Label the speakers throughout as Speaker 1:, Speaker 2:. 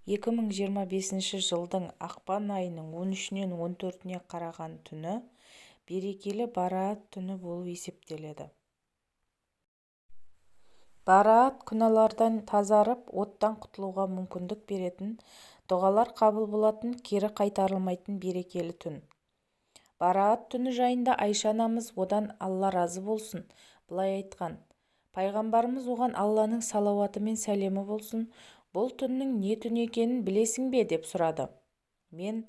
Speaker 1: 2025 жылдың ақпан айының 13-нен 14-не қараған түні берекелі Бараат түні болып есептеледі. Бараат күнәлардан тазарып, оттан құтылуға мүмкіндік беретін, дұғалар қабыл болатын, кері қайтарылмайтын берекелі түн. Бараат түні жайында Айша анамыз, одан Алла разы болсын, былай айтқан: пайғамбарымыз, оған Алланың салауаты мен сәлемі болсын, бұл түннің не түн екенін білесің бе деп сұрады. Мен: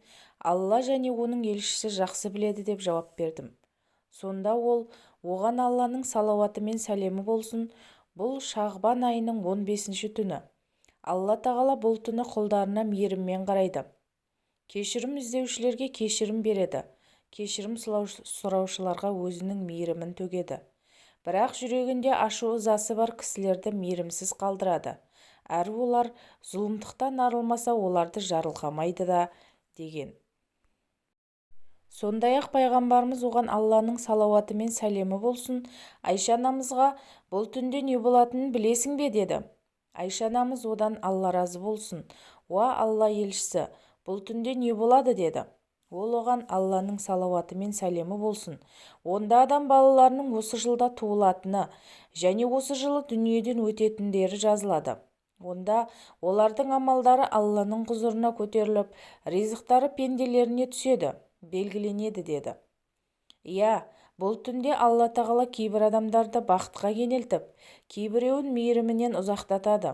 Speaker 1: Алла және оның елшісі жақсы біледі деп жауап бердім. Сонда ол: оған Алланың салауаты мен сәлемі болсын, бұл Шағбан айының 15-ші түні. Алла тағала бұл түні құлдарына мейіріммен қарайды. Кешірім іздеушілерге кешірім береді. Кешірім сұраушыларға өзінің мейірімін төгеді. Бірақ жүрегінде ашу-ызасы бар кісілерді мейірімсіз қалдырады. Әрі олар зұлымдықтан арылмаса, оларды жарылқамайды да, деген. Сондай-ақ пайғамбарымыз, оған Алланың салауаты мен сәлемі болсын, Айша анамызға: бұл түнде не болатынын білесің бе деді. Айша анамыз одан: Алла разы болсын, уа Алла елшісі, бұл түнде не болады деді. Ол оған: Алланың салауаты мен сәлемі болсын, онда адам балаларының осы жылда туылатыны және осы жылы дүниеден өтетіндері жазылады. Онда олардың амалдары Алланың құзырына көтеріліп, ризықтары пенделеріне түседі, белгіленеді деді. Иә, бұл түнде Алла тағала кейбір адамдарды бақытқа кенелтіп, кейбіреуін мейірімінен ұзақтатады.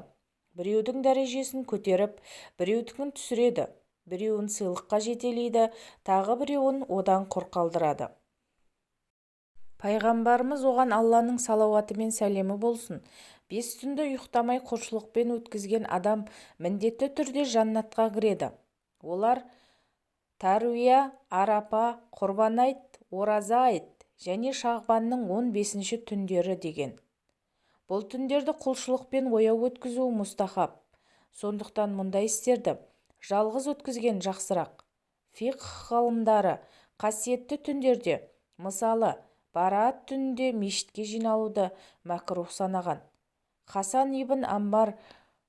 Speaker 1: Біреудің дәрежесін көтеріп, біреудікін түсіреді, біреуін сыйлыққа жетелейді, тағы біреуін одан құр қалдырады. Пайғамбарымыз, оған Алланың салауаты мен сәлемі болсын, 5 түнді ұйықтамай құлшылықпен өткізген адам міндетті түрде жаннатқа кіреді. Олар Тәруия, Арапа, Құрбан айт, Ораза айт және Шағбанның 15-ші түндері деген. Бұл түндерді құлшылықпен ояу өткізу мұстахаб. Сондықтан мұндай істерді жалғыз өткізген жақсырақ. Фиқх ғалымдары қасиетті түндерде, мысалы Бараат түнінде мешітке жиналуды мәкрух санаған. Хасан ибн Аммар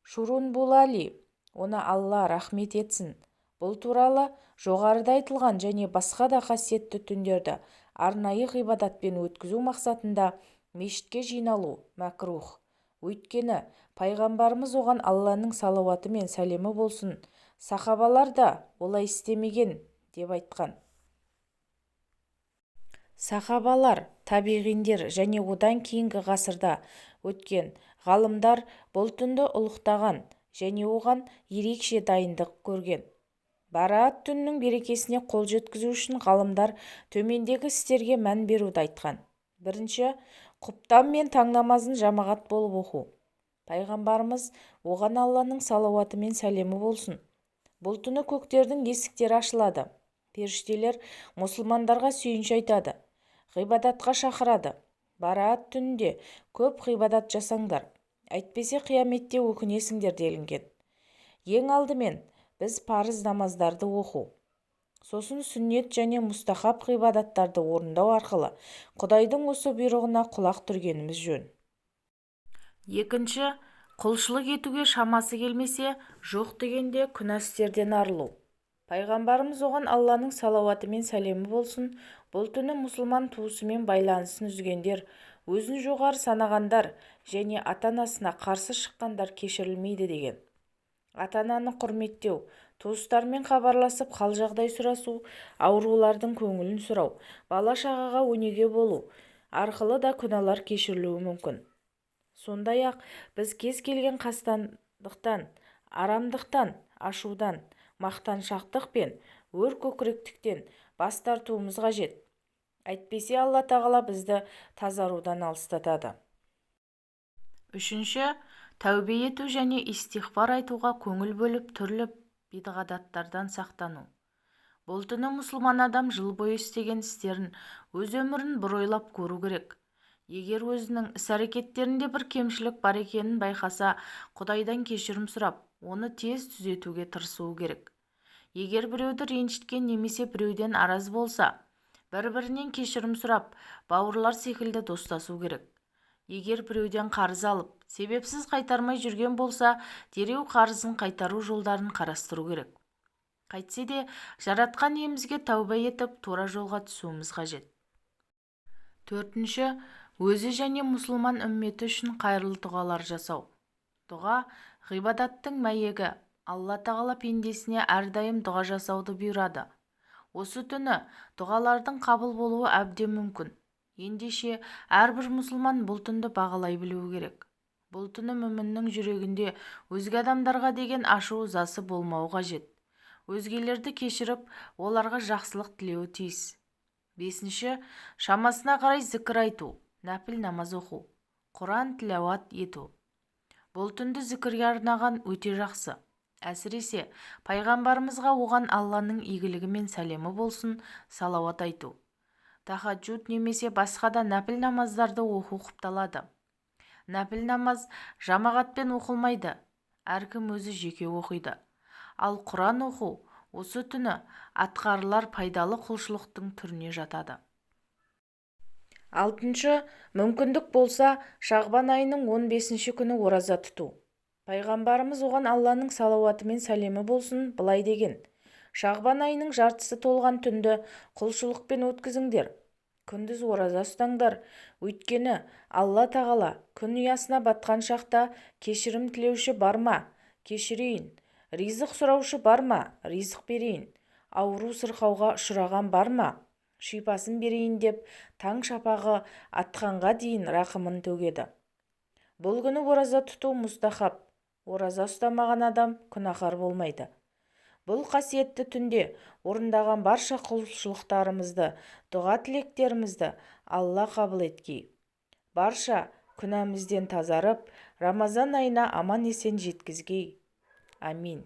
Speaker 1: Шурунбулали, оны Алла рахмет етсін, бұл туралы жоғарыда айтылған және басқа да қасиетті түндерді арнайы ғибадатпен өткізу мақсатында мешітке жиналу мәкрух. Өйткені пайғамбарымыз, оған Алланың салауаты мен сәлемі болсын, сахабалар да олай істемеген деп айтқан. Сахабалар, табиғиндер және одан кейінгі ғасырда өткен ғалымдар бұл түнді ұлықтаған және оған ерекше дайындық көрген. Бараат түнінің берекесіне қол жеткізу үшін ғалымдар төмендегі істерге мән беруді айтқан. Бірінші, құптан мен таң намазын жамағат болып оқу. Пайғамбарымыз, оған Алланың салауаты мен сәлемі болсын, бұл түні көктердің есіктері ашылады. Періштелер мұсылмандарға сүйінші айтады, ғибадатқа шақырады. Бараат түнінде көп ғибадат жасаңдар, әйтпесе қияметте өкінесіңдер делінген. Ең алдымен біз парыз намаздарды оқу, сосын сүннет және мұстахаб ғибадаттарды орындау арқылы Құдайдың осы бұйрығына құлақ түргеніміз жөн. Екінші, құлшылық етуге шамасы келмесе, жоқ дегенде күнә істерден арылу. Пайғамбарымыз, оған Алланың салауаты мен сәлемі болсын, бұл түні мұсылман туысымен байланысын үзгендер, өзін жоғары санағандар және ата-анасына қарсы шыққандар кешірілмейді деген. Ата-ананы құрметтеу, туыстармен хабарласып қал-жағдай сұрасу, аурулардың көңілін сұрау, бала-шағаға өнеге болу арқылы да күнәлар кешірілуі мүмкін. Сондай-ақ біз кез келген қастандықтан, арамдықтан, ашудан, мақтаншақтық пен өр көкіректіктен бас тартуымыз қажет. Әйтпесе Алла тағала бізді тазарудан алыстатады. Үшінші, тәубе ету және истиғфар айтуға көңіл бөліп түрлі бидғаттардан сақтану. Бұл түні мұсылман адам жыл бойы істеген істерін, өз өмірін бір ойлап көру керек. Егер өзінің іс-әрекеттерінде бір кемшілік бар екенін байқаса, Құдайдан кешірім сұрап, оны тез түзетуге тырысуы керек. Егер біреуді ренжіткен немесе біреуден араз болса, бір-бірінен кешірім сұрап, бауырлар секілді достасу керек. Егер біреуден қарыз алып, себепсіз қайтармай жүрген болса, дереу қарызын қайтару жолдарын қарастыру керек. Қайтсе де, жаратқан иемізге тәуба етіп, тура жолға түсуіміз қажет. Төртінші, өзі және мұсылман үмметі үшін қайырлы дұғалар жасау. Дұға ғибадаттың мәйегі. Алла тағала пендесіне әрдайым дұға жасауды бұйырады. Осы түні дұғалардың қабыл болуы әбден мүмкін. Ендеше әрбір мұсылман бұл түнді бағалай білуі керек. Бұл түні мүміннің жүрегінде өзге адамдарға деген ашу-ызасы болмауы қажет. Өзгелерді кешіріп, оларға жақсылық тілеуі тиіс. Бесінші, шамасына қарай зікір айту, нәпіл намаз оқу, Құран тілауат ету. Бұл түнді зікірге арнаған өте жақсы. Әсіресе пайғамбарымызға, оған Алланың игілігі мен сәлемі болсын, салауат айту. Тахаджуд немесе басқа да нәпіл намаздарды оқу құпталады. Нәпіл намаз жамағатпен оқылмайды, әркім өзі жеке оқиды. Ал Құран оқу осы түні атқарылар пайдалы құлшылықтың түріне жатады. Алтыншы, мүмкіндік болса, Шағбан айының 15-ші күні ораза тұту. Пайғамбарымыз, оған Алланың салауаты мен сәлемі болсын, былай деген: Шағбан айының жартысы толған түнді құлшылықпен өткізіңдер. Күндіз ораза ұстаңдар, өйткені Алла тағала күн ұясына батқан шақта кешірім тілеуші бар ма, кешірейін, ризық сұраушы бар ма, ризық берейін, ауру сырқауға ұшыраған бар ма, шипасын берейін деп таң шапағы атқанға дейін рақымын төгеді. Бұл күні ораза тұту мұстахаб. Ораза ұстамаған адам күнәһар болмайды. Бұл қасиетті түнде орындаған барша құлшылықтарымызды, дұға тілектерімізді Алла қабыл еткей. Барша күнәмізден тазарып, Рамазан айына аман есен жеткізгей. Амин.